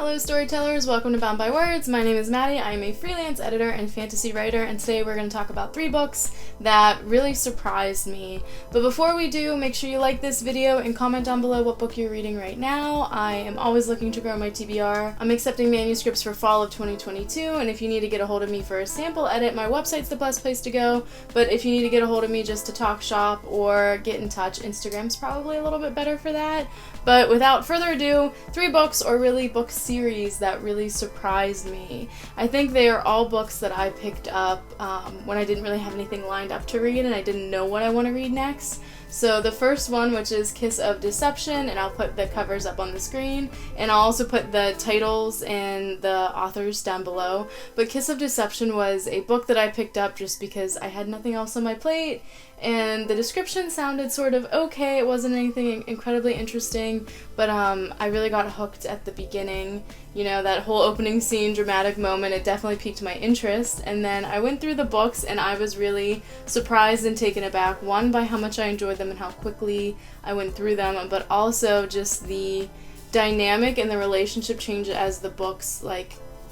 Hello Storytellers, welcome to Bound by Words. My name is Madii. I am a freelance editor and fantasy writer, and today we're going to talk about 3 books that really surprised me. But before we do, make sure you like this video and comment down below what book you're reading right now. I am always looking to grow my TBR. I'm accepting manuscripts for fall of 2022, and if you need to get a hold of me for a sample edit, my website's the best place to go. But if you need to get a hold of me just to talk shop or get in touch, Instagram's probably a little bit better for that. But without further ado, 3 books, or really book series, that really surprised me. I think they are all books that I picked up when I didn't really have anything lined up to read and I didn't know what I want to read next. So the first one, which is Kiss of Deception, and I'll put the covers up on the screen, and I'll also put the titles and the authors down below. But Kiss of Deception was a book that I picked up just because I had nothing else on my plate, and the description sounded sort of okay. It wasn't anything incredibly interesting, but I really got hooked at the beginning. You know, that whole opening scene, dramatic moment, it definitely piqued my interest. And then I went through the books and I was really surprised and taken aback, one, by how much I enjoyed them and how quickly I went through them, but also just the dynamic and the relationship change as the books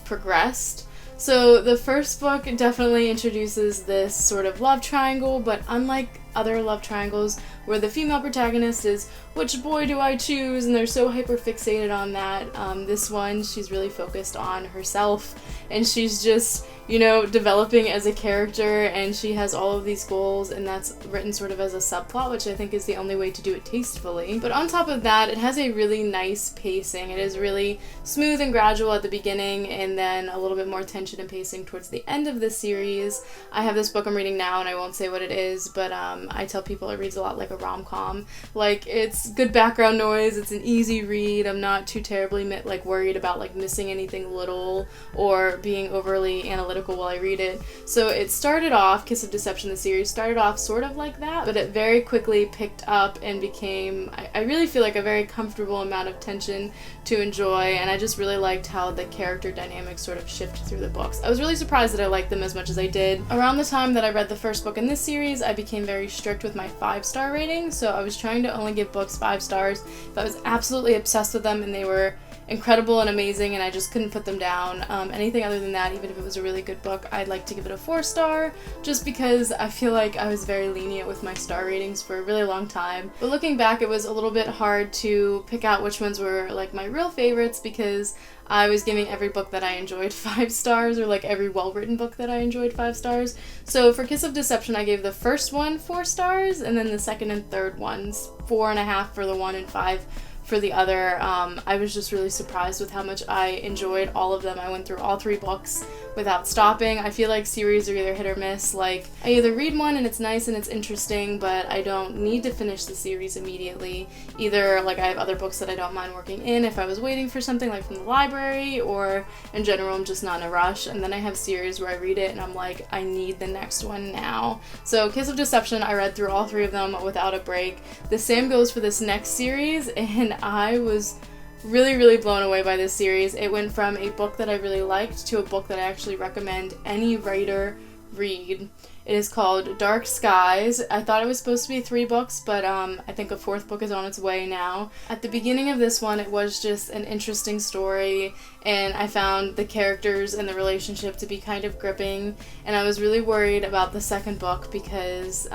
progressed. So the first book definitely introduces this sort of love triangle, but unlike other love triangles where the female protagonist is, which boy do I choose, and they're so hyper fixated on that, this one, she's really focused on herself, and she's just, you know, developing as a character, and she has all of these goals, and that's written sort of as a subplot, which I think is the only way to do it tastefully. But on top of that, it has a really nice pacing. It is really smooth and gradual at the beginning, and then a little bit more tension and pacing towards the end of the series. I have this book I'm reading now, and I won't say what it is, but I tell people it reads a lot like a rom-com. Like, it's good background noise, it's an easy read, I'm not too terribly worried about missing anything little or being overly analytical while I read it. So it started off, Kiss of Deception, the series, started off sort of like that, but it very quickly picked up and became, I really feel like, a very comfortable amount of tension to enjoy, and I just really liked how the character dynamics sort of shifted through the books. I was really surprised that I liked them as much as I did. Around the time that I read the first book in this series, I became very strict with my 5-star rating, so I was trying to only give books 5 stars if I was absolutely obsessed with them and they were incredible and amazing and I just couldn't put them down. Anything other than that, even if it was a really good book, I'd like to give it a 4-star, just because I feel like I was very lenient with my star ratings for a really long time. But looking back, it was a little bit hard to pick out which ones were my real favorites, because I was giving every book that I enjoyed 5 stars, or every well-written book that I enjoyed 5 stars. So for Kiss of Deception, I gave the first one 4 stars, and then the second and third ones 4.5 for the one and 5 for the other. I was just really surprised with how much I enjoyed all of them. I went through all 3 books without stopping. I feel like series are either hit or miss. I either read one and it's nice and it's interesting, but I don't need to finish the series immediately. Either I have other books that I don't mind working in if I was waiting for something from the library, or in general I'm just not in a rush. And then I have series where I read it and I'm like, I need the next one now. So Kiss of Deception, I read through all 3 of them without a break. The same goes for this next series, and I was really, really blown away by this series. It went from a book that I really liked to a book that I actually recommend any writer read. It is called Dark Skies. I thought it was supposed to be 3 books, but I think a 4th book is on its way now. At the beginning of this one, it was just an interesting story, and I found the characters and the relationship to be kind of gripping, and I was really worried about the second book because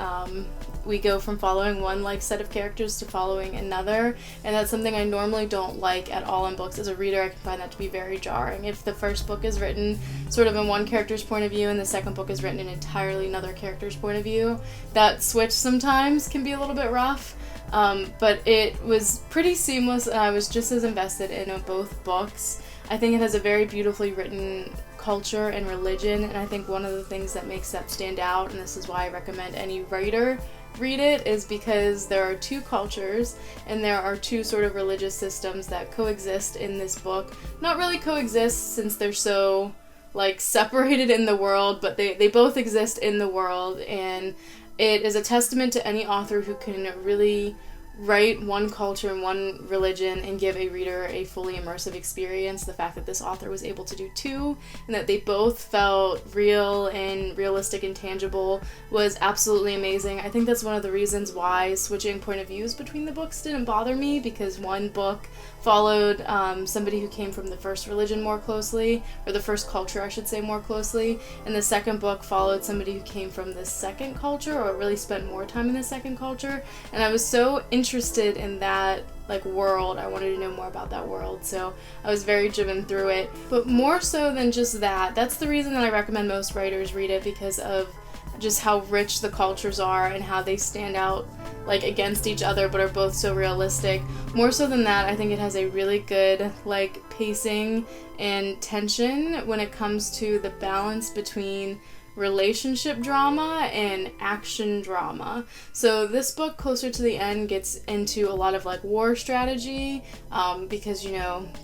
we go from following one set of characters to following another, and that's something I normally don't like at all in books. As a reader, I can find that to be very jarring. If the first book is written sort of in one character's point of view and the second book is written in entirely another character's point of view, that switch sometimes can be a little bit rough. But it was pretty seamless, and I was just as invested in both books. I think it has a very beautifully written culture and religion, and I think one of the things that makes that stand out, and this is why I recommend any writer read it, is because there are 2 cultures and there are 2 sort of religious systems that coexist in this book. Not really coexist, since they're so separated in the world, but they both exist in the world, and it is a testament to any author who can really write one culture and one religion and give a reader a fully immersive experience. The fact that this author was able to do two and that they both felt real and realistic and tangible was absolutely amazing. I think that's one of the reasons why switching point of views between the books didn't bother me, because one book followed somebody who came from the first religion more closely, or the first culture I should say more closely, and the second book followed somebody who came from the second culture, or really spent more time in the second culture, and I was so interested in that world. I wanted to know more about that world, so I was very driven through it. But more so than just that, that's the reason that I recommend most writers read it, because of just how rich the cultures are and how they stand out against each other but are both so realistic. More so than that, I think it has a really good pacing and tension when it comes to the balance between relationship drama and action drama. So this book, closer to the end, gets into a lot of war strategy, because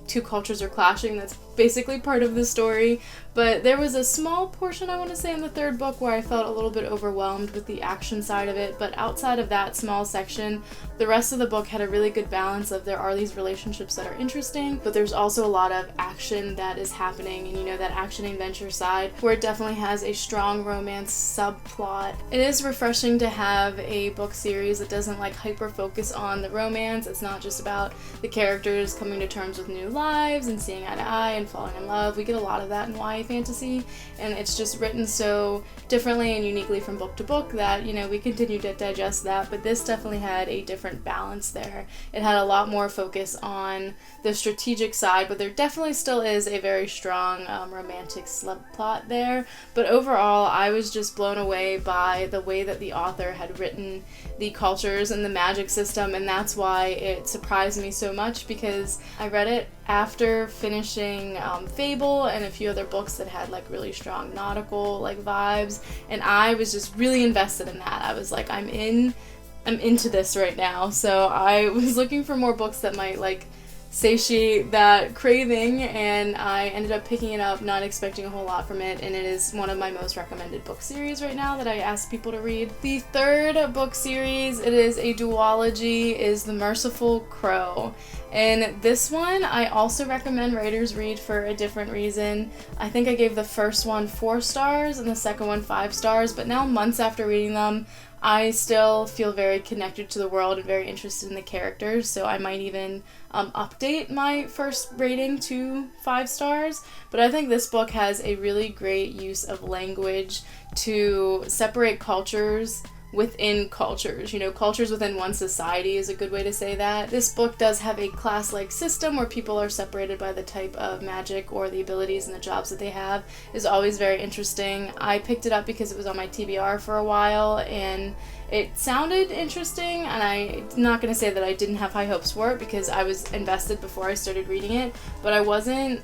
two cultures are clashing. That's basically part of the story. But there was a small portion, I want to say, in the third book where I felt a little bit overwhelmed with the action side of it. But outside of that small section, the rest of the book had a really good balance of there are these relationships that are interesting, but there's also a lot of action that is happening, and that action adventure side where it definitely has a strong romance subplot. It is refreshing to have a book series that doesn't hyper focus on the romance. It's not just about the characters coming to terms with new lives and seeing eye to eye and falling in love. We get a lot of that in YA fantasy, and it's just written so differently and uniquely from book to book that we continue to digest that. But this definitely had a different balance there. It had a lot more focus on the strategic side, but there definitely still is a very strong romantic subplot there. But overall, I was just blown away by the way that the author had written the cultures and the magic system, and that's why it surprised me so much, because I read it after finishing Fable and a few other books that had really strong nautical vibes, and I was just really invested in that. I was I'm into this right now. So I was looking for more books that might satiate that craving, and I ended up picking it up not expecting a whole lot from it, and it is one of my most recommended book series right now that I ask people to read. The third book series, it is a duology, is The Merciful Crow. And this one I also recommend writers read for a different reason. I think I gave the first one 4 stars and the second one 5 stars, but now months after reading them, I still feel very connected to the world and very interested in the characters, so I might even update my first rating to 5 stars. But I think this book has a really great use of language to separate cultures within cultures. Cultures within one society is a good way to say that. This book does have a class-like system where people are separated by the type of magic or the abilities and the jobs that they have. Is always very interesting. I picked it up because it was on my TBR for a while, and it sounded interesting, and I'm not going to say that I didn't have high hopes for it, because I was invested before I started reading it, but I wasn't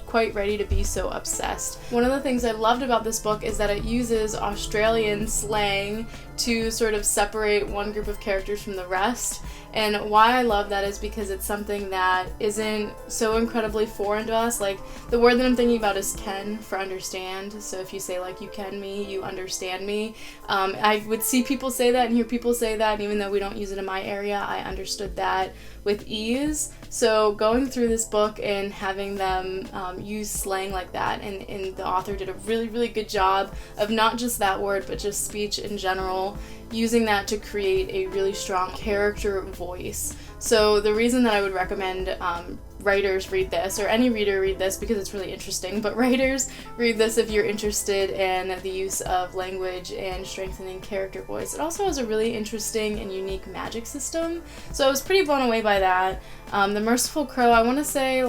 quite ready to be so obsessed. One of the things I loved about this book is that it uses Australian slang to sort of separate one group of characters from the rest. And why I love that is because it's something that isn't so incredibly foreign to us. The word that I'm thinking about is ken, for understand. So if you say you ken me, you understand me. I would see people say that and hear people say that, and even though we don't use it in my area, I understood that with ease. So going through this book and having them use slang like that, and the author did a really, really good job of not just that word, but just speech in general, using that to create a really strong character voice. So the reason that I would recommend writers read this, or any reader read this, because it's really interesting, but writers read this if you're interested in the use of language and strengthening character voice. It also has a really interesting and unique magic system, so I was pretty blown away by that. The Merciful Crow, I want to say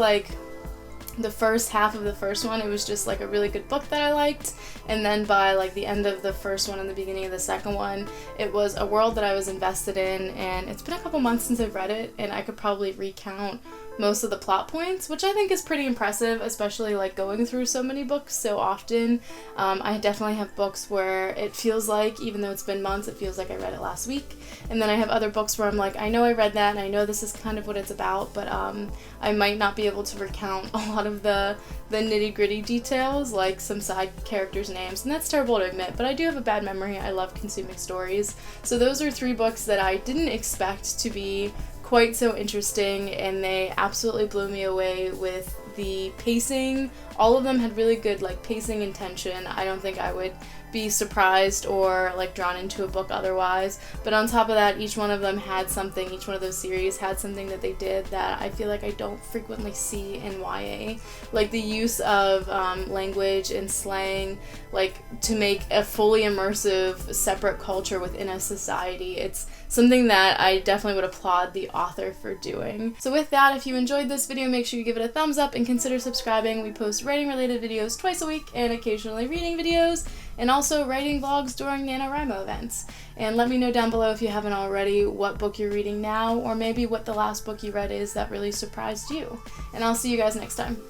the first half of the first one, it was just a really good book that I liked, and then by the end of the first one and the beginning of the second one, it was a world that I was invested in, and it's been a couple months since I've read it, and I could probably recount most of the plot points, which I think is pretty impressive, especially like going through so many books so often. I definitely have books where it feels like, even though it's been months, it feels like I read it last week. And then I have other books where I'm like, I know I read that and I know this is kind of what it's about, but I might not be able to recount a lot of the nitty-gritty details, like some side characters' names, and that's terrible to admit, but I do have a bad memory. I love consuming stories. So those are 3 books that I didn't expect to be quite so interesting, and they absolutely blew me away with the pacing. All of them had really good like pacing and tension. I don't think I would be surprised or like drawn into a book otherwise, but on top of that, each one of them had something, each one of those series had something that they did that I feel like I don't frequently see in YA, like the use of language and slang, like to make a fully immersive separate culture within a society. It's something that I definitely would applaud the author for doing. So with that, if you enjoyed this video, make sure you give it a thumbs up and consider subscribing. We post writing related videos twice a week and occasionally reading videos, and also writing vlogs during NaNoWriMo events. And let me know down below if you haven't already what book you're reading now, or maybe what the last book you read is that really surprised you. And I'll see you guys next time.